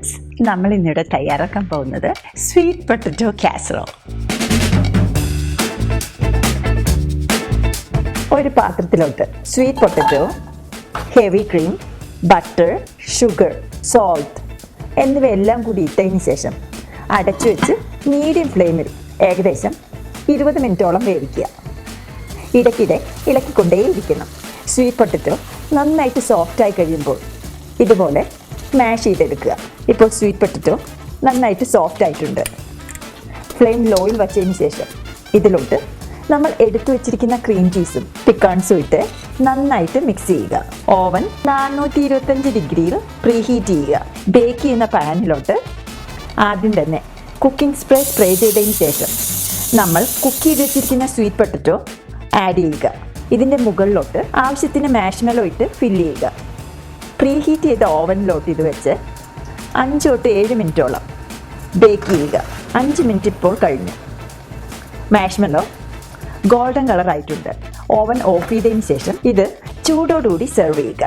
Friends, നമ്മൾ ഇന്നിവിടെ തയ്യാറാക്കാൻ പോകുന്നത് സ്വീറ്റ് പൊട്ടറ്റോ കാസറോൾ. ഒരു പാത്രത്തിലോട്ട് sweet potato, heavy cream, butter, sugar, salt എന്നിവയെല്ലാം കൂടി ഇട്ടതിന് ശേഷം അടച്ചു വെച്ച് മീഡിയം ഫ്ലെയിമിൽ ഏകദേശം 20 മിനിറ്റോളം വേവിക്കുക. ഇടയ്ക്കിടെ ഇളക്കിക്കൊണ്ടേയിരിക്കണം. സ്വീറ്റ് പൊട്ടറ്റോ നന്നായിട്ട് സോഫ്റ്റായി കഴിയുമ്പോൾ ഇതുപോലെ മാഷ് ചെയ്തെടുക്കുക. ഇപ്പോൾ സ്വീറ്റ് പൊട്ടറ്റോ നന്നായിട്ട് സോഫ്റ്റ് ആയിട്ടുണ്ട്. ഫ്ലെയിം ലോയിൽ വച്ചതിന് ശേഷം ഇതിലോട്ട് നമ്മൾ എടുത്തു വെച്ചിരിക്കുന്ന ക്രീം ചീസും പിക്കാൺസും ഇട്ട് നന്നായിട്ട് മിക്സ് ചെയ്യുക. ഓവൻ 425 ഡിഗ്രിയിൽ പ്രീഹീറ്റ് ചെയ്യുക. ബേക്ക് ചെയ്യുന്ന പാനിലോട്ട് ആദ്യം തന്നെ കുക്കിംഗ് സ്പ്രേ ചെയ്തതിന് ശേഷം നമ്മൾ കുക്ക് ചെയ്ത് വെച്ചിരിക്കുന്ന സ്വീറ്റ് പൊട്ടറ്റോ ആഡ് ചെയ്യുക. ഇതിൻ്റെ മുകളിലോട്ട് ആവശ്യത്തിന് മാഷ്മെല്ലോ ഇട്ട് ഫില്ല് ചെയ്യുക. പ്രീഹീറ്റ് ചെയ്ത ഓവനിലോട്ട് ഇത് വെച്ച് 5 തൊട്ട് 7 മിനിറ്റോളം ബേക്ക് ചെയ്യുക. 5 മിനിറ്റ് ഇപ്പോൾ കഴിഞ്ഞു. മാഷ്മെല്ലോ ഗോൾഡൻ കളർ ആയിട്ടുണ്ട്. ഓവൻ ഓഫ് ചെയ്തതിന് ശേഷം ഇത് ചൂടോടുകൂടി സെർവ് ചെയ്യുക.